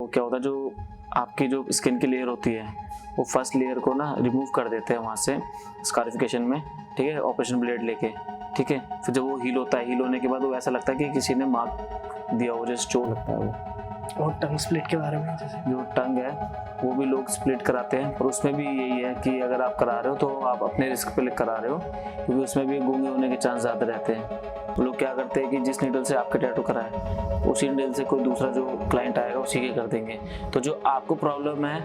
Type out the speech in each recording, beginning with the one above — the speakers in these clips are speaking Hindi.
क्या होता है, जो आपकी जो स्किन की लेयर होती है वो फर्स्ट लेयर को ना रिमूव कर देते हैं वहाँ से स्कारिफिकेशन में, ठीक है, ऑपरेशन ब्लेड लेके, ठीक है। फिर जब वो हील होता है, हील होने के बाद वो ऐसा लगता है कि किसी ने मार्क दिया हो, जैसे चोट लगता है वो। और टंग स्प्लिट के बारे में, जैसे जो टंग है वो भी लोग स्प्लिट कराते हैं, पर उसमें भी यही है कि अगर आप करा रहे हो तो आप अपने रिस्क पे करा रहे हो, क्योंकि उसमें भी गूंगे होने के चांस ज़्यादा रहते हैं। वो लोग क्या करते हैं कि जिस नीडल से आपके टैटू कराए उसी नीडल से कोई दूसरा जो क्लाइंट आएगा उसी के कर देंगे, तो जो आपको प्रॉब्लम है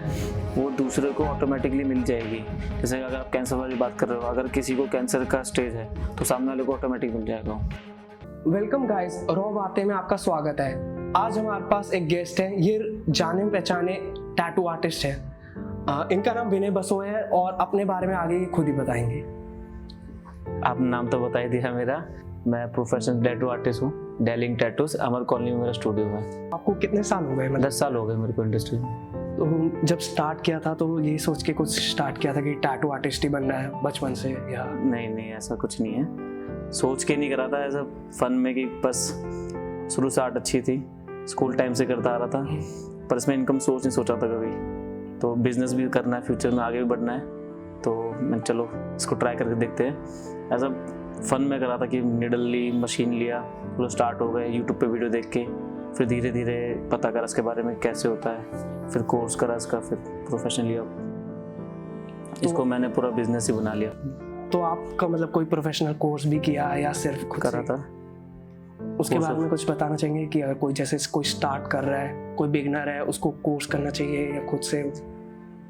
वो दूसरे को ऑटोमेटिकली मिल जाएगी। जैसे अगर आप कैंसर वाली बात कर रहे हो, अगर किसी को कैंसर का स्टेज है तो सामने वाले को ऑटोमेटिक मिल जाएगा। वेलकम गाइस, रॉ बातें में आपका स्वागत है। आज हमारे पास एक गेस्ट है, ये जाने पहचाने टैटू आर्टिस्ट है। इनका नाम विनय बसोय है और अपने बारे में आगे खुद ही बताएंगे। आप नाम तो बता ही दिया मेरा। मैं प्रोफेशनल टैटू आर्टिस्ट हूँ, डेलिंग टैटूज, अमर कॉलोनी में मेरा स्टूडियो है। आपको कितने साल हो गए? 10 साल हो गए मेरे को इंडस्ट्री में। तो जब स्टार्ट किया था तो यही सोच के कुछ स्टार्ट किया था कि टैटू आर्टिस्ट ही बनना है बचपन से, या? नहीं, ऐसा कुछ नहीं है, सोच के नहीं करा था, ऐसा फन में कि बस शुरू से आर्ट अच्छी थी, स्कूल टाइम से करता आ रहा था, पर इसमें इनकम सोच नहीं सोचा था कभी। तो बिजनेस भी करना है, फ्यूचर में आगे भी बढ़ना है, तो मैं चलो इसको ट्राई करके देखते हैं। ऐसा फन में करा था कि निडल ली, मशीन लिया, वो स्टार्ट हो गए यूट्यूब पे वीडियो देख के, फिर धीरे धीरे पता करा इसके बारे में कैसे होता है, फिर कोर्स करा इसका, फिर प्रोफेशन लिया, इसको मैंने पूरा बिजनेस ही बना लिया। तो आपका मतलब कोई प्रोफेशनल कोर्स भी किया या सिर्फ खुद करा था? उसके बारे में कुछ बताना चाहेंगे कि अगर कोई जैसे कोई स्टार्ट कर रहा है, कोई बिगनर है, उसको कोर्स करना चाहिए या खुद से?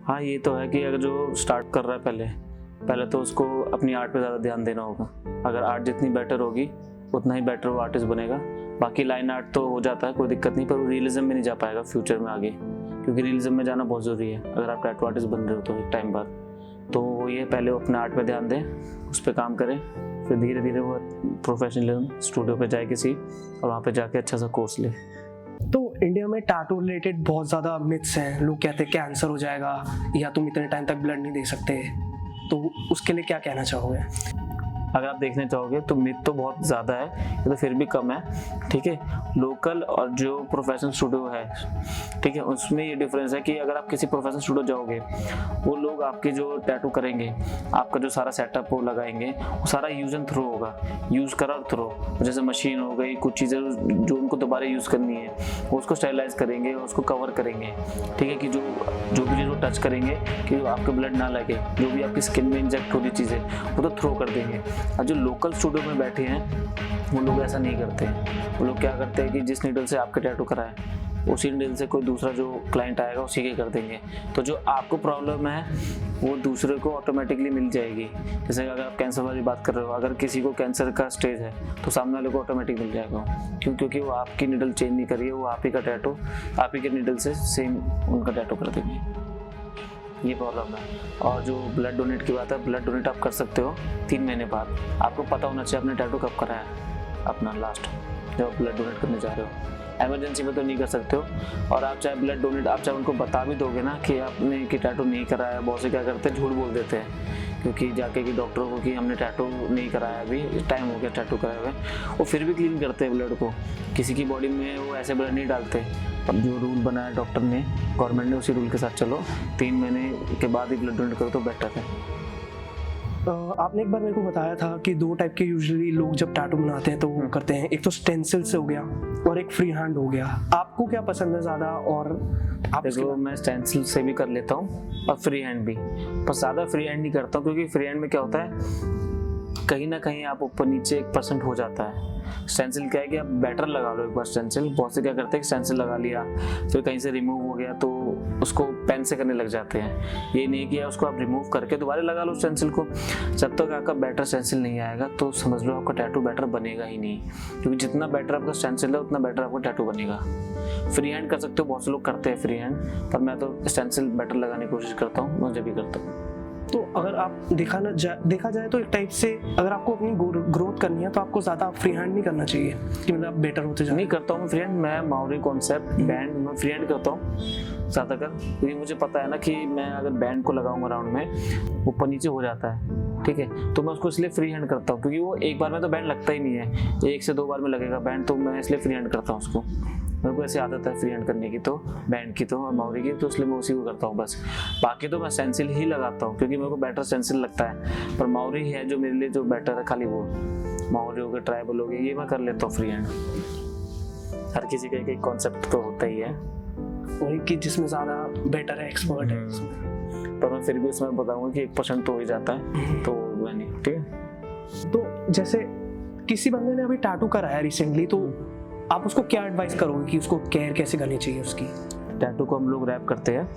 हाँ, ये तो है कि अगर जो स्टार्ट कर रहा है पहले तो उसको अपनी आर्ट पे ज़्यादा ध्यान देना होगा। अगर आर्ट जितनी बेटर होगी उतना ही बेटर वो आर्टिस्ट बनेगा। बाकी लाइन आर्ट तो हो जाता है, कोई दिक्कत नहीं, पर वो रियलिज्म में नहीं जा पाएगा फ्यूचर में आगे, क्योंकि रियलिज्म में जाना बहुत ज़रूरी है अगर आप टैटू आर्टिस्ट बन रहे हो तो एक टाइम बाद। तो ये पहले वो अपने आर्ट पे ध्यान दें, उस पर काम करें, फिर धीरे धीरे वो प्रोफेशनल स्टूडियो पे जाए किसी, और वहाँ पे जाके अच्छा सा कोर्स ले। तो इंडिया में टैटू रिलेटेड बहुत ज़्यादा मिथ्स हैं। लोग कहते हैं कैंसर हो जाएगा या तुम इतने टाइम तक ब्लड नहीं दे सकते, तो उसके लिए क्या कहना चाहोगे? अगर आप देखने चाहोगे तो मिथ तो बहुत ज़्यादा है, ये तो फिर भी कम है, ठीक है। लोकल और जो प्रोफेशनल स्टूडियो है, ठीक है, उसमें ये डिफरेंस है कि अगर आप किसी प्रोफेशनल स्टूडियो जाओगे, वो लोग आपके जो टैटू करेंगे, आपका जो सारा सेटअप वो लगाएंगे, वो सारा यूज़ एंड थ्रो होगा, यूज़ करा और थ्रो। जैसे मशीन हो गई, कुछ चीज़ें जो उनको दोबारा यूज़ करनी है वो उसको स्टेरिलाइज करेंगे, उसको कवर करेंगे, ठीक है, कि जो भी चीज़ वो टच करेंगे कि आपका ब्लड ना लगे, जो भी आपकी स्किन में इंजेक्ट हो रही चीज़ें वो तो थ्रो कर देंगे। और जो लोकल स्टूडियो में बैठे हैं वो लोग ऐसा नहीं करते हैं। वो लोग क्या करते हैं कि जिस नीडल से आपके टैटू कराए उसी नीडल से कोई दूसरा जो क्लाइंट आएगा उसी के कर देंगे, तो जो आपको प्रॉब्लम है वो दूसरे को ऑटोमेटिकली मिल जाएगी। जैसे अगर आप कैंसर वाली बात कर रहे हो, अगर किसी को कैंसर का स्टेज है तो सामने वाले को ऑटोमेटिक मिल जाएगा, क्योंकि वो आपकी नीडल चेंज नहीं करिए, वो आप ही का टैटू आप ही के नीडल से सेम उनका टैटू कर देंगे, ये प्रॉब्लम है। और जो ब्लड डोनेट की बात है, ब्लड डोनेट आप कर सकते हो 3 महीने बाद। आपको पता होना चाहिए आपने टैटू कब कराया अपना लास्ट, जब आप ब्लड डोनेट करने जा रहे हो। एमरजेंसी में तो नहीं कर सकते हो। और आप चाहे ब्लड डोनेट, आप चाहे उनको बता भी दोगे ना कि आपने कि टैटू नहीं कराया, बहुत से क्या करते हैं झूठ बोल देते हैं, क्योंकि जाके कि डॉक्टरों को कि हमने टैटू नहीं कराया, अभी टाइम हो गया टैटू कराए हुए, वो फिर भी क्लीन करते हैं ब्लड को। किसी की बॉडी में वो ऐसे ब्लड नहीं डालते। अब जो रूल बनाया डॉक्टर ने, गवर्नमेंट ने, उसी रूल के साथ चलो, 3 महीने के बाद ही ब्लड डोनेट करो तो बेटर है। आपने एक बार मेरे को बताया था कि 2 टाइप के यूजुअली लोग जब टैटू बनाते हैं तो वो करते हैं, एक तो स्टेंसिल से हो गया और एक फ्री हैंड हो गया। आपको क्या पसंद है ज़्यादा? और आप देखो, मैं स्टेंसिल से भी कर लेता हूँ और फ्री हैंड भी, पर ज़्यादा फ्री हैंड नहीं करता हूँ, क्योंकि फ्री हैंड में क्या होता है कहीं ना कहीं आप ऊपर नीचे 1% हो जाता है। स्टेंसिल क्या है कि आप बैटर लगा लो एक बार स्टेंसिल। बहुत से क्या करते हैं कि स्टेंसिल लगा लिया, फिर कहीं से रिमूव हो गया तो उसको पेन से करने लग जाते हैं। ये नहीं किया, उसको आप रिमूव करके दोबारा लगा लो स्टेंसिल को। जब तक आपका बैटर स्टेंसिल नहीं आएगा तो समझ लो आपका टैटू बैटर बनेगा ही नहीं, क्योंकि जितना बैटर आपका स्टेंसिल है उतना बैटर आपका टैटू बनेगा। फ्री हैंड कर सकते हो, बहुत से लोग करते हैं फ्री हैंड, पर मैं तो स्टेंसिल बैटर लगाने की कोशिश करता हूँ, मुझे भी करता हूँ। तो अगर आप देखा जाए तो एक टाइप से अगर आपको अपनी ग्रोथ करनी है तो आपको ज़्यादा फ्री हैंड नहीं करना चाहिए कि मतलब आप बेटर होते जाए। नहीं करता हूँ मैं फ्री हैंड, मैं माउरी कॉन्सेप्ट बैंड में फ्री हैंड करता हूँ ज़्यादातर, क्योंकि मुझे पता है ना कि मैं अगर बैंड को लगाऊंगा राउंड में ऊपर नीचे हो जाता है, ठीक है, तो मैं उसको इसलिए फ्री हैंड करता हूँ, क्योंकि वो एक बार में तो बैंड लगता ही नहीं है, 1 से 2 बार में लगेगा बैंड, तो मैं इसलिए फ्री हैंड करता हूँ उसको। मेरे को ऐसी आदत है फ्री हैंड करने की, तो बैंड की तो और माउरी की, तो इसलिए मैं उसी को करता हूँ बस। बाकी तो मैं स्टेंसिल ही लगाता हूँ क्योंकि मेरे को बेटर स्टेंसिल लगता है, पर माउरी है जो मेरे लिए जो बेटर है, खाली वो माउरी हो गया, ट्राइबल हो गया, ये मैं कर लेता हूँ फ्री हैंड। हर किसी का एक कॉन्सेप्ट तो होता ही है, वही कि जिसमें ज़्यादा बेटर है, एक्सपर्ट है। पर मैं फिर भी उसमें बताऊंगा कि 1% तो हो ही जाता है, तो वह नहीं, ठीक है। तो जैसे किसी बंदे ने अभी टैटू कराया रिसेंटली, तो आप उसको क्या एडवाइस करोगे कि उसको केयर कैसे करनी चाहिए उसकी? टैटू को हम लोग रैप करते हैं,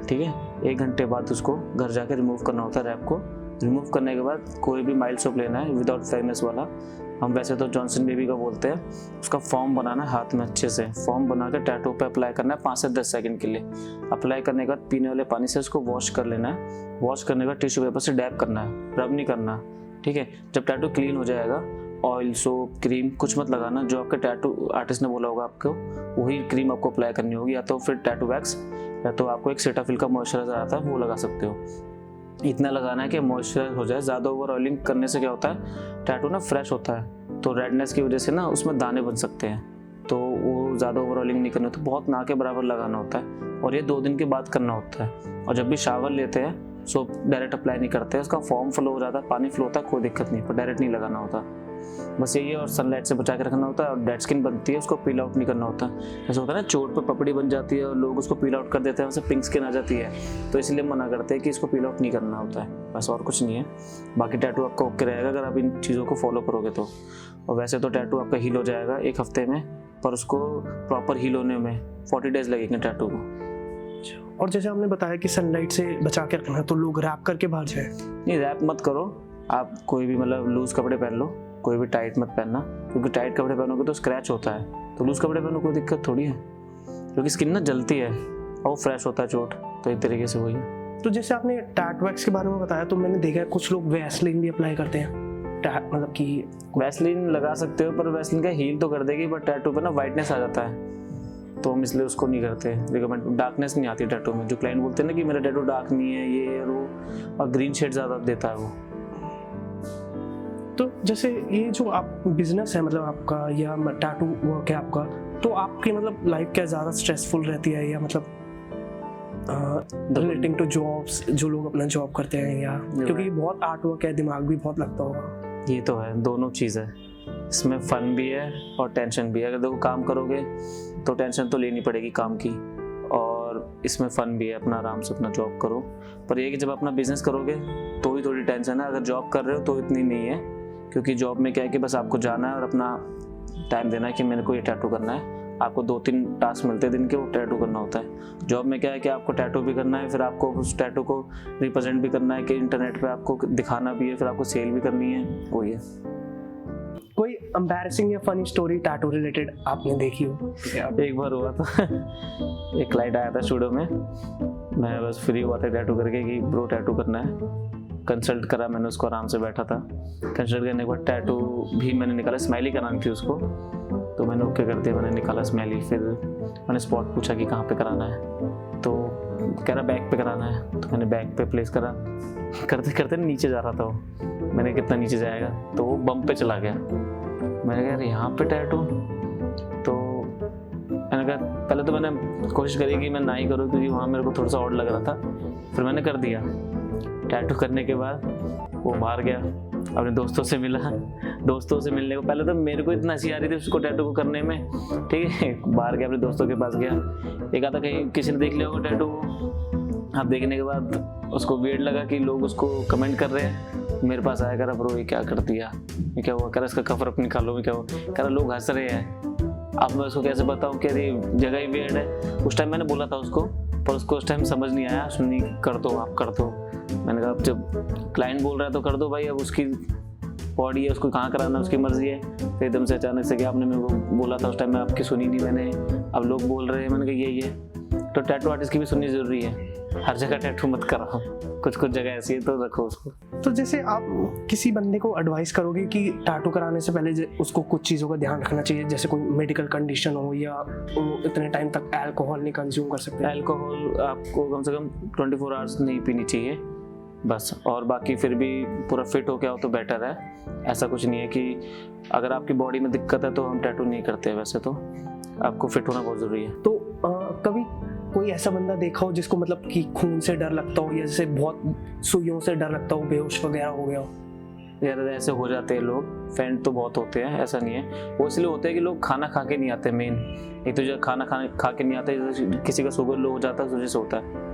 ठीक है। 1 घंटे बाद उसको घर जाकर रिमूव करना होता है रैप को। रिमूव करने के बाद कोई भी माइल्ड सोप लेना है विदाउट फ्रेगनेंस वाला, हम वैसे तो जॉनसन बेबी का बोलते हैं। उसका फॉर्म बनाना है हाथ में, अच्छे से फॉर्म बना कर टैटू पे अप्लाई करना है 5 से 10 सेकंड के लिए। अप्लाई करने के बाद पीने वाले पानी से उसको वॉश कर लेना है। वॉश करने के बाद टिश्यू पेपर से डैप करना है, रब नहीं करना, ठीक है। जब टैटू क्लीन हो जाएगा, ऑयल, सोप, क्रीम कुछ मत लगाना, जो आपके टैटू आर्टिस्ट ने बोला होगा आपको वही क्रीम आपको अप्लाई करनी होगी, या तो फिर टैटू वैक्स, या तो आपको एक सेटाफिल का मॉइस्चराइजर आता है वो लगा सकते हो। इतना लगाना है कि मॉइस्चराइज हो जाए। ज़्यादा ओवर ऑयलिंग करने से क्या होता है, टैटू ना फ्रेश होता है, तो रेडनेस की वजह से ना उसमें दाने बन सकते हैं, तो वो ज़्यादा ओवर ऑयलिंग नहीं करना, तो बहुत ना के बराबर लगाना होता है, और ये 2 दिन के बाद करना होता है। और जब भी शावर लेते हैं सोप डायरेक्ट अप्लाई नहीं करते हैं, उसका फॉर्म फ्लो हो जाता है, पानी फ्लो होता है, कोई दिक्कत नहीं, पर डायरेक्ट नहीं लगाना होता, बस यही है। और सनलाइट से बचा के रखना होता है, और डेड स्किन बनती है उसको पील आउट नहीं करना होता। ऐसा होता है ना, चोट पे पपड़ी बन जाती है और लोग उसको पील आउट कर देते हैं, उससे पिंक स्किन आ जाती है, तो इसलिए मना करते हैं कि इसको पील आउट नहीं करना होता है, बस और कुछ नहीं है। बाकी टैटू आपका ओके रहेगा अगर आप इन चीज़ों को फॉलो करोगे तो। और वैसे तो टैटू आपका हील हो जाएगा 1 हफ्ते में, पर उसको प्रॉपर हील होने में 40 डेज लगेंगे टैटू को। और जैसे आपने बताया कि सनलाइट से बचा के रखना है, तो लोग रैप करके बाहर जाए? नहीं, रैप मत करो आप, कोई भी मतलब लूज कपड़े पहन लो, कोई भी टाइट मत पहनना, क्योंकि टाइट कपड़े पहनोगे तो स्क्रैच होता है, तो लूज कपड़े पहनो कोई दिक्कत थोड़ी है, क्योंकि स्किन ना जलती है और वो फ्रेश होता है चोट, तो एक तरीके से वही है। तो जैसे आपने टैटू वैक्स के बारे में बताया, तो मैंने देखा है कुछ लोग वैसलीन भी अप्लाई करते हैं, मतलब कि वैसलीन लगा सकते हो, पर वैसलीन का हील तो कर देगी, बट टैटू पे ना वाइटनेस आ जाता है, तो हम इसलिए उसको नहीं करते रिकमेंड। डार्कनेस नहीं आती टैटू में, जो क्लाइंट बोलते हैं ना कि मेरा टैटू डार्क नहीं है, ये और वो, और ग्रीन शेड ज़्यादा देता है वो। तो जैसे ये जो आप बिजनेस है मतलब आपका, या टैटू वर्क है आपका, तो आपकी मतलब लाइफ क्या ज़्यादा स्ट्रेसफुल रहती है, या मतलब रिलेटिंग टू जॉब्स, जो लोग अपना जॉब करते हैं, या क्योंकि बहुत आर्ट वर्क है, दिमाग भी बहुत लगता होगा? ये तो है, दोनों चीज़ है, इसमें फन भी है और टेंशन भी है। अगर देखो काम करोगे तो टेंशन तो लेनी पड़ेगी काम की, और इसमें फन भी है, अपना आराम से अपना जॉब करो। पर ये कि जब अपना बिजनेस करोगे तो ही थोड़ी टेंशन है, अगर जॉब कर रहे हो तो इतनी नहीं है, क्योंकि जॉब में क्या है कि बस आपको जाना है और अपना टाइम देना है कि मेरे को ये टैटू करना है। आपको 2-3 टास्क मिलते हैं दिन के, वो टैटू करना होता है। जॉब में क्या है कि आपको टैटू भी करना है, फिर आपको उस टैटू को रिप्रेजेंट भी करना है, कि इंटरनेट पे आपको दिखाना भी है, फिर आपको सेल भी करनी है, वही है। कोई एम्बैरेसिंग या फनी स्टोरी टैटू रिलेटेड आपने देखी हो? एक बार हुआ था एक क्लाइंट आया था स्टूडियो में, मैं बस फ्री हुआ था टैटू करके कि ब्रो टैटू करना है। कंसल्ट करा मैंने उसको, आराम से बैठा था। कंसल्ट करने के बाद टैटू भी मैंने निकाला, स्माइली करानी थी उसको, तो मैंने ओके कर दिया, मैंने निकाला स्माइली। फिर मैंने स्पॉट पूछा कि कहाँ पे कराना है, तो कह रहा बैक पे कराना है, तो मैंने बैक पे प्लेस करा। करते करते नीचे जा रहा था वो, मैंने कितना नीचे जाएगा, तो वो बम पे चला गया। मैंने कहा यहाँ पे टैटू, तो मैंने कहा पहले तो मैंने कोशिश करी कि मैं ना ही करूँ, क्योंकि वहाँ मेरे को थोड़ा सा ऑड लग रहा था। फिर मैंने कर दिया। टैटू करने के बाद वो बाहर गया, अपने दोस्तों से मिला। दोस्तों से मिलने को पहले तो मेरे को इतना हंसी आ रही थी उसको टैटू को करने में, ठीक है। बाहर गया, अपने दोस्तों के पास गया, एक आधा कहीं किसी ने देख लिया होगा टैटू को। अब देखने के बाद उसको वियर्ड लगा कि लोग उसको कमेंट कर रहे हैं। मेरे पास आया, कह रहा ब्रो ये क्या कर दिया, ये क्या हुआ, कह रहा इसका कवर अप निकालो, ये क्या हुआ, कह रहा लोग हंस रहे हैं। अब मैं उसको कैसे बताऊँ कि अरे जगह ही वियर्ड है। उस टाइम मैंने बोला था उसको, पर उसको उस टाइम समझ नहीं आया। सुनी कर दो, आप कर दो। मैंने कहा अब जब क्लाइंट बोल रहा है तो कर दो भाई, अब उसकी बॉडी है, उसको कहाँ कराना उसकी मर्जी है। फिर एकदम से अचानक से कि आपने मेरे को बोला था उस टाइम, मैं आपकी सुनी नहीं मैंने, अब लोग बोल रहे हैं। मैंने कहा यही है, तो टैटू आर्टिस्ट की भी सुननी जरूरी है। हर जगह टैटू मत कराओ, कुछ कुछ जगह ऐसी है तो रखो उसको। तो जैसे आप किसी बंदे को एडवाइस करोगे कि टैटू कराने से पहले उसको कुछ चीज़ों का ध्यान रखना चाहिए, जैसे कोई मेडिकल कंडीशन हो, या वो इतने टाइम तक अल्कोहल नहीं कंज्यूम कर सकते? अल्कोहल आपको कम से कम 24 आवर्स नहीं पीनी चाहिए बस, और बाकी फिर भी पूरा फिट हो गया हो तो बेटर है। ऐसा कुछ नहीं है कि अगर आपकी बॉडी में दिक्कत है तो हम टैटू नहीं करते वैसे तो, आपको फिट होना बहुत ज़रूरी है। तो कभी कोई ऐसा बंदा देखा हो जिसको मतलब कि खून से डर लगता हो या जैसे बहुत सुइयों से डर लगता हो, बेहोश वगैरह हो गया हो? ज़्यादा ऐसे हो जाते हैं लोग, फेंट तो बहुत होते हैं, ऐसा नहीं है। वो इसलिए होते हैं कि लोग खाना खा के नहीं आते मेन। एक तो जो खाना खा के नहीं आते, किसी का शुगर लो हो जाता है उस वजह से होता है।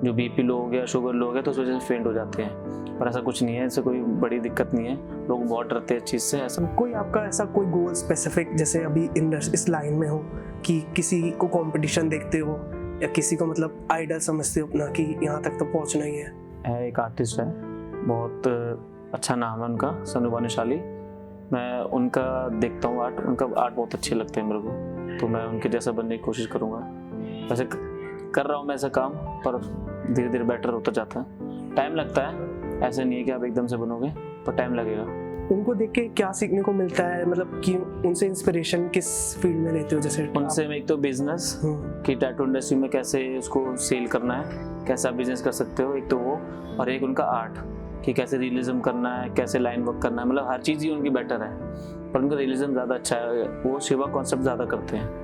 जो बीपी लो हो गया, शुगर लो हो गया, तो उस वजह से फेंट हो जाते हैं। पर ऐसा कुछ नहीं है, इससे कोई बड़ी दिक्कत नहीं है। लोग बहुत डरते हैं इस चीज़ से। ऐसा कोई आपका ऐसा कोई गोल स्पेसिफिक, जैसे अभी इस लाइन में हो कि किसी को कंपटीशन देखते हो या किसी को मतलब आइडल समझते हो अपना कि यहाँ तक तो पहुँचना ही है? एक आर्टिस्ट है, बहुत अच्छा नाम है उनका, सनु भानुशाली। मैं उनका देखता हूँ आर्ट, उनका आर्ट बहुत अच्छे लगते हैं मेरे को, तो मैं उनके जैसा बनने की कोशिश करूँगा। वैसे कर रहा हूँ मैं ऐसा काम, पर धीरे धीरे बेटर होता जाता है। टाइम लगता है, ऐसा नहीं है कि आप एकदम से बनोगे, पर टाइम लगेगा। उनको देख के क्या सीखने को मिलता है, मतलब कि उनसे इंस्पिरेशन किस फील्ड में लेते हो? जैसे उनसे एक तो बिजनेस कि टैटू इंडस्ट्री में कैसे उसको सेल करना है, कैसा बिजनेस कर सकते हो, एक तो वो, और एक उनका आर्ट कि कैसे रियलिज्म करना है, कैसे लाइन वर्क करना है। मतलब हर चीज़ ही उनकी बेटर है, पर उनका रियलिज्म ज़्यादा अच्छा है। वो शिवा कॉन्सेप्ट ज़्यादा करते हैं।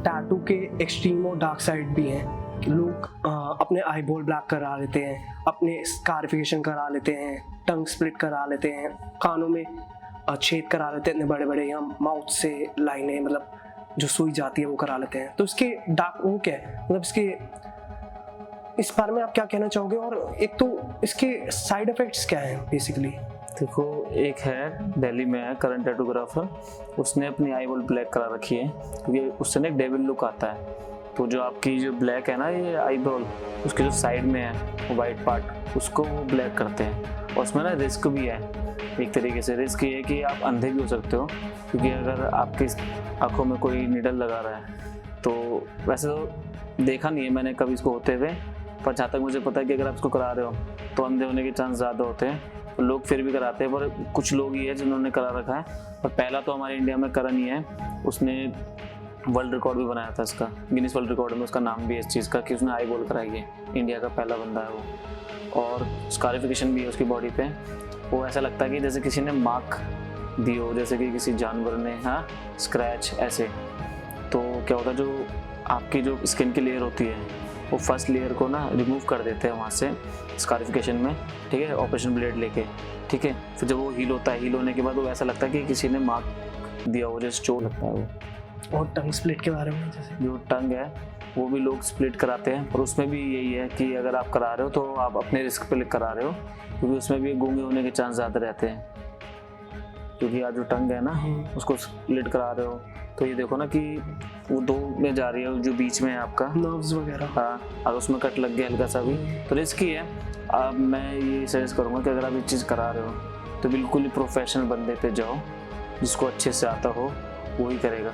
टैटू के एक्सट्रीम और डार्क साइड भी हैं। लोग अपने आई बॉल ब्लैक करा लेते हैं, अपने स्कारिफिकेशन करा लेते हैं, टंग स्प्लिट करा लेते हैं, कानों में छेद करा लेते हैं इतने बड़े बड़े, या माउथ से लाइनें मतलब जो सुई जाती है वो करा लेते हैं। तो इसके डार्क वो क्या है, मतलब इस बारे में आप क्या कहना चाहोगे? और एक तो इसके साइड इफेक्ट्स क्या हैं बेसिकली? देखो, एक है दिल्ली में है करंट टैटूग्राफर, उसने अपनी आई बॉल ब्लैक करा रखी है क्योंकि उससे ना एक डेविल लुक आता है। तो जो आपकी जो ब्लैक है ना ये आई बॉल, उसके जो साइड में है वो वाइट पार्ट, उसको वो ब्लैक करते हैं। और उसमें ना रिस्क भी है एक तरीके से। रिस्क ये है कि आप अंधे भी हो सकते हो, क्योंकि अगर आपकी आंखों में कोई नीडल लगा रहा है तो वैसे तो देखा नहीं है मैंने कभी इसको होते हुए, पर जहाँ तक मुझे पता है कि अगर आप इसको करा रहे हो तो अंधे होने के चांस ज़्यादा होते हैं। तो लोग फिर भी कराते हैं, पर कुछ लोग ही है जिन्होंने करा रखा है। और पहला तो हमारे इंडिया में करण ही है, उसने वर्ल्ड रिकॉर्ड भी बनाया था इसका, गिनीज वर्ल्ड रिकॉर्ड में उसका नाम भी है इस चीज़ का कि उसने आई बॉल कराई है। इंडिया का पहला बंदा है वो। और स्कारिफिकेशन भी है उसकी बॉडी पे, वो ऐसा लगता है कि जैसे किसी ने मार्क दी हो, जैसे कि किसी जानवर ने, हाँ, स्क्रैच ऐसे। तो क्या होता है, जो आपकी जो स्किन की लेयर होती है वो फर्स्ट लेयर को ना रिमूव कर देते हैं वहाँ से स्कारिफिकेशन में, ठीक है, ऑपरेशन ब्लेड लेके, ठीक है। फिर जब वो हील होता है, हील होने के बाद वो ऐसा लगता है कि किसी ने मार्क दिया हो, जैसे चोट लगता है वो। और टंग स्प्लिट के बारे में, जैसे जो टंग है वो भी लोग स्प्लिट कराते हैं, पर उसमें भी यही है कि अगर आप करा रहे हो तो आप अपने रिस्क पे करा रहे हो, क्योंकि उसमें भी गूंगे होने के चांस ज़्यादा रहते हैं। क्योंकि आज जो टंग है ना उसको स्प्लिट करा रहे हो तो ये देखो ना कि वो दो में जा रही है, जो बीच में है आपका नर्व्स वगैरह, हाँ, अगर उसमें कट लग गया हल्का सा भी तो रिस्की है। अब मैं ये सजेस्ट करूँगा कि अगर आप ये चीज़ करा रहे हो तो बिल्कुल ही प्रोफेशनल बंदे पे जाओ, जिसको अच्छे से आता हो वो ही करेगा,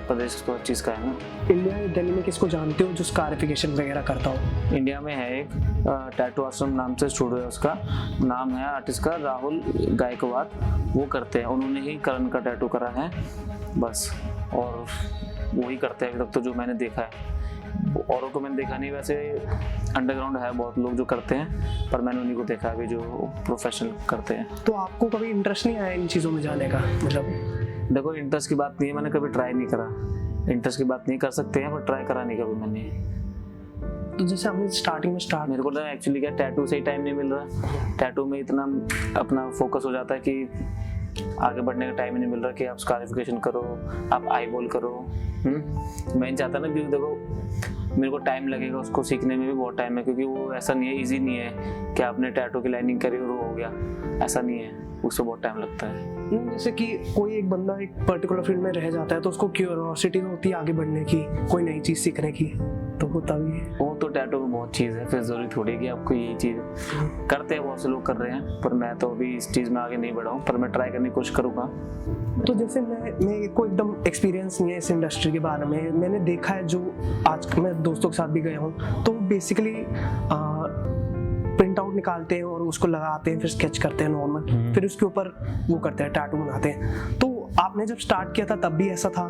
पर रिस्क तो हर चीज़ का है ना। इंडिया या दिल्ली में किसको जानते हो जो स्कारिफिकेशन वगैरह करता हो? इंडिया में है एक टैटू आश्रम नाम से स्टूडियो है, उसका नाम है आर्टिस्ट का राहुल गायकवाड़, वो करते हैं, उन्होंने ही करण का टैटू करा है बस, और वो ही करते हैं अभी तक तो जो मैंने देखा है। औरों को मैंने देखा नहीं, वैसे अंडरग्राउंड है बहुत लोग जो करते हैं, पर मैंने उन्हीं को देखा अभी जो प्रोफेशनल करते हैं। तो आपको कभी इंटरेस्ट नहीं आया इन चीज़ों में जाने का? मतलब देखो, इंटरेस्ट की बात नहीं है, मैंने कभी ट्राई नहीं करा। इंटरेस्ट की बात नहीं कर सकते हैं, पर ट्राई करा नहीं कभी मैंने। तो जैसे हमने स्टार्टिंग में मेरे को ना एक्चुअली क्या, टैटू से ही टाइम नहीं मिल रहा। टैटू में इतना अपना फोकस हो जाता है कि आगे बढ़ने का टाइम ही नहीं मिल रहा कि आप स्कारिफिकेशन करो, आप आई बॉल करो। मैं नहीं चाहता ना, क्योंकि देखो मेरे को टाइम लगेगा उसको सीखने में भी बहुत टाइम है, क्योंकि वो ऐसा नहीं है, ईजी नहीं है कि आपने टैटू की लाइनिंग करी और वो हो गया, ऐसा नहीं है, उससे बहुत टाइम लगता है। जैसे कि कोई एक बंदा एक पर्टिकुलर फील्ड में रह जाता है तो उसको क्यूरियोसिटी होती है आगे बढ़ने की, कोई नई चीज़ सीखने की, तो होता भी है। वो तो टैटू में बहुत चीज़ है, फिर ज़रूरी थोड़ी कि आपको यही चीज़ करते हैं, बहुत से लोग कर रहे हैं, पर मैं तो अभी इस चीज़ में आगे नहीं बढ़ा हूँ, पर मैं ट्राई करने की कोशिश करूँगा। तो जैसे मेरे को एकदम एक्सपीरियंस नहीं है इस इंडस्ट्री के बारे में, मैंने देखा है जो आज मैं दोस्तों के साथ भी गया हूँ, तो बेसिकली प्रिंट आउट निकालते हैं और उसको लगाते हैं, फिर स्केच करते हैं नॉर्मल, फिर उसके ऊपर वो करते हैं, टैटू बनाते हैं। तो आपने जब स्टार्ट किया था तब भी ऐसा था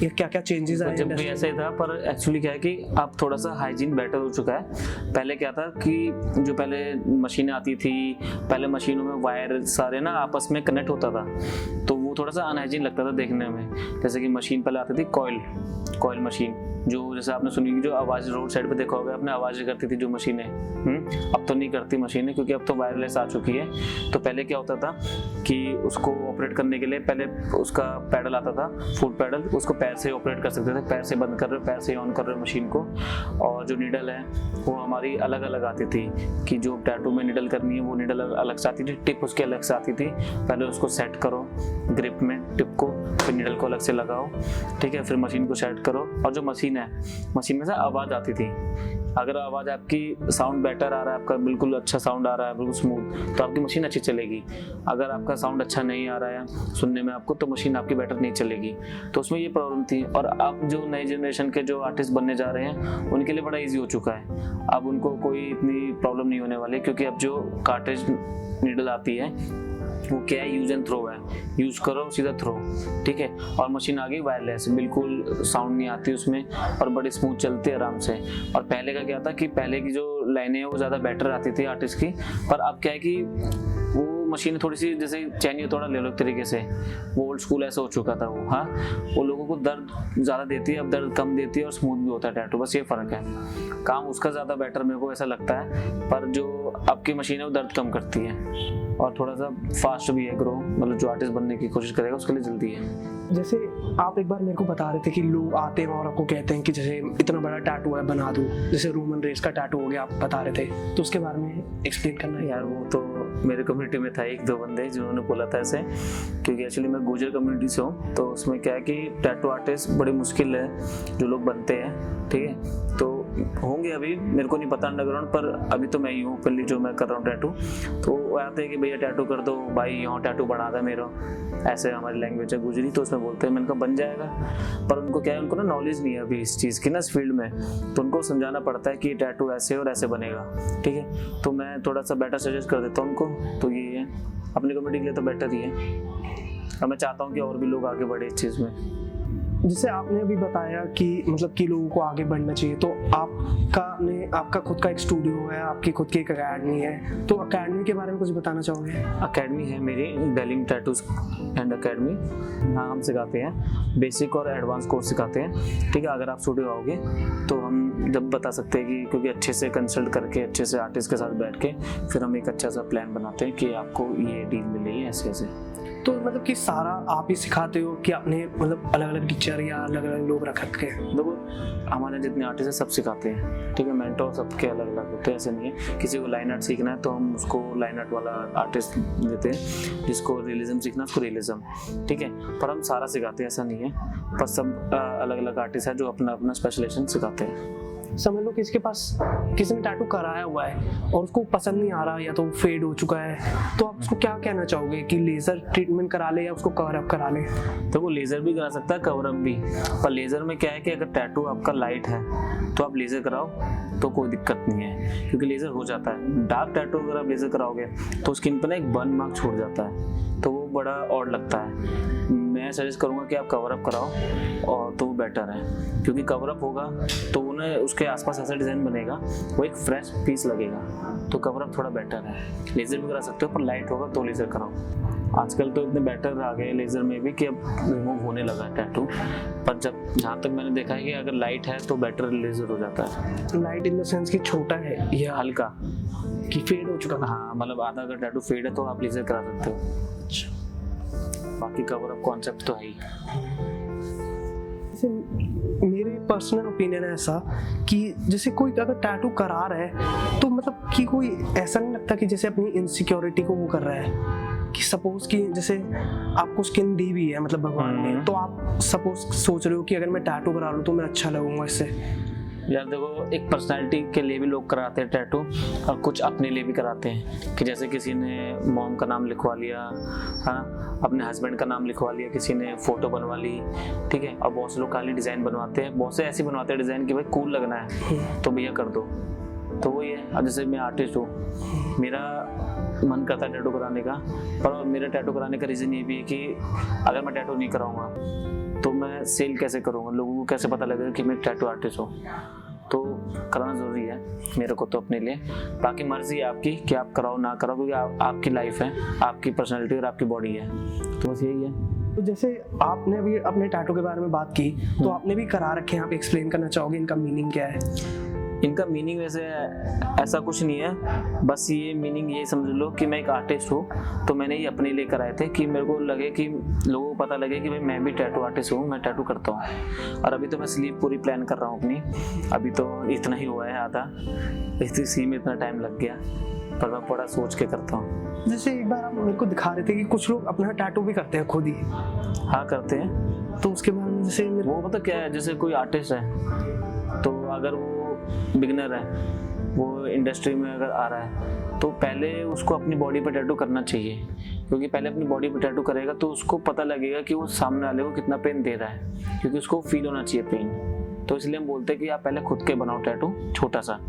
या क्या क्या चेंजेस आए? जब भी ऐसा ही था, पर एक्चुअली क्या है कि अब थोड़ा सा हाइजीन बेटर हो चुका है। पहले क्या था कि जो पहले मशीनें आती थी, पहले मशीनों में वायर सारे ना आपस में कनेक्ट होता था, तो वो वो थोड़ा सा अनहाइजीन लगता था देखने में। जैसे कि मशीन पहले आती थी कॉइल मशीन, जो जैसे आपने सुनी कि जो आवाज़ रोड साइड पे देखा होगा आपने, आवाज़ें करती थी जो मशीनें। अब तो नहीं करती मशीनें, क्योंकि अब तो वायरलेस आ चुकी है। तो पहले क्या होता था कि उसको ऑपरेट करने के लिए पहले उसका पैडल आता था, फुट पैडल, उसको पैर से ऑपरेट कर सकते थे, पैर से बंद कर रहे हो, पैर से ऑन कर रहे हो मशीन को। और जो नीडल है वो हमारी अलग अलग आती थी, कि जो टैटू में नीडल करनी है वो नीडल अलग से आती थी, टिप उसकी अलग से आती थी। पहले उसको सेट करो ग्रिप में टिप को, फिर नीडल को अलग से लगाओ, ठीक है, फिर मशीन को सेट करो। और जो मशीन है, मशीन में से आवाज़ आती थी। अगर आवाज़ आपकी साउंड बेटर आ रहा है, आपका बिल्कुल अच्छा साउंड आ रहा है, बिल्कुल स्मूथ, तो आपकी मशीन अच्छी चलेगी। अगर आपका साउंड अच्छा नहीं आ रहा है सुनने में आपको, तो मशीन आपकी बेटर नहीं चलेगी। तो उसमें ये प्रॉब्लम थी। और अब जो नई जनरेशन के जो आर्टिस्ट बनने जा रहे हैं उनके लिए बड़ा ईजी हो चुका है। अब उनको कोई इतनी प्रॉब्लम नहीं होने वाली, क्योंकि अब जो कार्ट्रिज नीडल आती है वो क्या है, यूज एंड थ्रो है, यूज करो सीधा थ्रो, ठीक है। और मशीन आ गई वायरलेस, बिल्कुल साउंड नहीं आती उसमें और बड़ी स्मूथ चलती है आराम से। और पहले का क्या था कि पहले की जो लाइनें हैं वो ज़्यादा बेटर आती थी आर्टिस्ट की, पर अब क्या है कि वो मशीन थोड़ी सी जैसे चाहिए थोड़ा ले लो एक तरीके से, वो ओल्ड स्कूल ऐसा हो चुका था वो। हाँ, वो लोगों को दर्द ज़्यादा देती है, अब दर्द कम देती है और स्मूथ भी होता है टैटू, बस ये फ़र्क है। काम उसका ज़्यादा बेटर मेरे को ऐसा लगता है, पर जो आपकी मशीन है वो दर्द कम करती है और थोड़ा सा फास्ट भी है ग्रो, मतलब जो आर्टिस्ट बनने की कोशिश करेगा उसके लिए जल्दी है। जैसे आप एक बार मेरे को बता रहे थे कि लोग आते हैं और आपको कहते हैं कि जैसे इतना बड़ा टैटू है बना दूं, जैसे रोमन रेस का टैटू हो गया, आप बता रहे थे, तो उसके बारे में एक्सप्लेन करना है। यार वो तो मेरे कम्युनिटी में था एक दो बंदे जिन्होंने बोला था ऐसे, क्योंकि एक्चुअली मैं गुजर कम्युनिटी से हूँ। तो उसमें क्या है कि टैटू आर्टिस्ट बड़ी मुश्किल है जो लोग बनते हैं, ठीक है। तो होंगे अभी, मेरे को नहीं पता अंडरग्राउंड, पर अभी तो मैं ही हूँ ओपनली जो मैं कर रहा हूँ टैटू। तो वो आते हैं कि भैया टैटू कर दो भाई, यहाँ टैटू बना था मेरा, ऐसे हमारी लैंग्वेज है गुजरी, तो उसमें बोलते हैं। मैंने कहा बन जाएगा, पर उनको क्या है, उनको ना नॉलेज नहीं है अभी इस चीज़ की ना, इस फील्ड में। तो उनको समझाना पड़ता है कि टैटू ऐसे और ऐसे बनेगा, ठीक है। तो मैं थोड़ा सा बेटर सजेस्ट कर देता हूँ उनको। तो ये है, अपनी कम्युनिटी के लिए तो बेटर ही है, और मैं चाहता हूँ कि और भी लोग आगे बढ़े इस चीज़ में। जैसे आपने अभी बताया कि मतलब कि लोगों को आगे बढ़ना चाहिए, तो आपका खुद का एक स्टूडियो है, आपकी खुद की एक अकेडमी है, तो अकेडमी के बारे में कुछ बताना चाहोगे? अकेडमी है मेरी, डेलिंग टैटूज एंड अकेडमी। हाँ, हम सिखाते हैं, बेसिक और एडवांस कोर्स सिखाते हैं, ठीक है। अगर आप स्टूडियो आओगे तो हम जब बता सकते हैं कि, क्योंकि अच्छे से कंसल्ट करके अच्छे से आर्टिस्ट के साथ बैठ के फिर हम एक अच्छा सा प्लान बनाते हैं कि आपको ये डील मिलेगी ऐसे ऐसे। तो मतलब कि सारा आप ही सिखाते हो कि आपने मतलब अलग अलग टीचर या अलग अलग लोग रख रखे हैं? देखो, हमारे जितने आर्टिस्ट हैं सब सिखाते हैं, ठीक है। मेंटोर सबके अलग अलग होते हैं, ऐसे नहीं है। किसी को लाइन आर्ट सीखना है तो हम उसको लाइन आर्ट वाला आर्टिस्ट देते हैं, जिसको रियलिज्म सीखना है उसको रियलिज्म, ठीक है। पर हम सारा सिखाते हैं, ऐसा नहीं है। पर सब अलग अलग आर्टिस्ट है जो अपना अपना स्पेशलाइजेशन सिखाते हैं। समझ लो कि इसके पास किसी ने टैटू कराया हुआ है और उसको पसंद नहीं आ रहा या तो फेड हो चुका है, तो आप उसको क्या कहना चाहोगे कि लेजर ट्रीटमेंट करा ले या उसको कवर अप करा ले? तो वो लेजर भी करा सकता है, कवर अप भी। पर लेजर में क्या है कि अगर टैटू आपका लाइट है तो आप लेजर कराओ तो कोई दिक्कत नहीं है, क्योंकि लेजर हो जाता है। डार्क टैटू अगर आप लेजर कराओगे तो स्किन पर ना एक बर्न मार्क छोड़ जाता है, तो वो बड़ा ऑड लगता है। मैं सजेस्ट करूंगा कि आप कवर अप कराओ, और तो वो बेटर है, क्योंकि कवर अप होगा तो उन्हें उसके आसपास ऐसा डिज़ाइन बनेगा, वो एक फ्रेश पीस लगेगा। तो कवर अप थोड़ा बेटर है। लेज़र भी करा सकते हो, पर लाइट होगा तो लेज़र कराओ। आजकल तो इतने बेटर आ गए लेज़र में भी कि अब रिमूव होने लगा है टैटू, पर जहाँ तक मैंने देखा है कि अगर लाइट है तो बेटर लेज़र हो जाता है। लाइट इन द सेंस कि छोटा है या हल्का कि फेड हो चुका? हाँ, मतलब आधा अगर टैटू फेड है तो आप लेज़र करा सकते हो। अच्छा, बाकी कवर अप कॉन्सेप्ट तो है ही। जैसे मेरे पर्सनल ओपिनियन है ऐसा कि जैसे कोई अगर टैटू करा रहा है तो मतलब कि कोई ऐसा नहीं लगता कि जैसे अपनी इनसिक्योरिटी को वो कर रहा है, कि सपोज कि जैसे आपको स्किन दी भी है मतलब भगवान ने, तो आप सपोज सोच रहे हो कि अगर मैं टैटू करा लूँ तो मैं अच्छा लगूंगा इससे। यार देखो, एक पर्सनालिटी के लिए भी लोग कराते हैं टैटू, और कुछ अपने लिए भी कराते हैं, कि जैसे किसी ने मॉम का नाम लिखवा लिया, हाँ, अपने हस्बैंड का नाम लिखवा लिया, किसी ने फोटो बनवा ली, ठीक है। और बहुत से लोग खाली डिज़ाइन बनवाते हैं, बहुत से ऐसे बनवाते हैं डिज़ाइन कि भाई कूल लगना है तो भैया कर दो। तो वही है। अब जैसे मैं आर्टिस्ट हूँ, मेरा मन करता है टैटू कराने का, पर मेरा टैटू कराने का रीज़न ये भी है कि अगर मैं टैटू नहीं कराऊंगा तो मैं सेल कैसे करूँगा, लोगों को कैसे पता लगेगा कि मैं एक टैटू आर्टिस्ट हूँ। तो कराना ज़रूरी है मेरे को तो अपने लिए। बाकी मर्जी है आपकी कि आप कराओ ना कराओ, क्योंकि आपकी लाइफ है, आपकी पर्सनैलिटी और आपकी बॉडी है, तो बस यही है। तो जैसे आपने अभी अपने टैटू के बारे में बात की, तो आपने भी करा रखे हैं, आप एक्सप्लेन करना चाहोगे इनका मीनिंग क्या है? इनका मीनिंग वैसे ऐसा कुछ नहीं है, बस ये मीनिंग ये समझ लो कि मैं एक आर्टिस्ट हूँ, तो मैंने ये अपने लिए कराए थे कि मेरे को लगे कि लोगों को पता लगे कि भाई मैं भी टैटू आर्टिस्ट हूँ, मैं टैटू करता हूँ। और अभी तो मैं स्लीव पूरी प्लान कर रहा हूँ अपनी, अभी तो इतना ही हुआ है आधा, इसी में इतना टाइम लग गया, पर मैं बड़ा सोच के करता हूँ। जैसे एक बार आप मेरे को दिखा रहे थे कि कुछ लोग अपना टैटू भी करते हैं खुद ही, हाँ करते हैं। तो उसके बारे में जैसे वो पता क्या है, जैसे कोई आर्टिस्ट है तो अगर वो बिगनर है, वो इंडस्ट्री में अगर आ रहा है, तो पहले उसको अपनी बॉडी पर टैटू करना चाहिए, क्योंकि पहले अपनी बॉडी पर टैटू करेगा तो उसको पता लगेगा कि वो सामने वाले को कितना पेन दे रहा है, क्योंकि उसको फील होना चाहिए पेन। तो इसलिए हम बोलते हैं कि आप पहले खुद के बनाओ टैटू छोटा सा,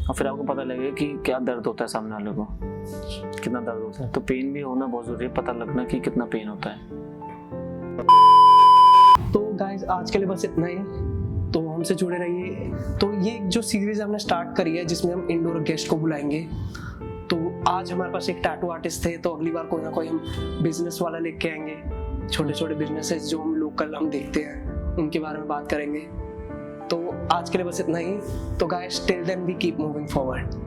और फिर आपको पता लगेगा कि क्या दर्द होता है सामने वाले को, कितना दर्द होता है। तो पेन भी होना बहुत जरूरी है, पता लगना कि कितना पेन होता है। तो गाइस आज के लिए बस इतना ही, तो हमसे जुड़े रहिए। तो ये जो सीरीज हमने स्टार्ट करी है जिसमें हम इंडोर गेस्ट को बुलाएंगे, तो आज हमारे पास एक टैटू आर्टिस्ट थे, तो अगली बार कोई ना कोई हम बिजनेस वाला लेके आएंगे, छोटे छोटे बिजनेसेस जो हम लोकल हम देखते हैं उनके बारे में बात करेंगे। तो आज के लिए बस इतना ही। तो guys till then we keep moving forward.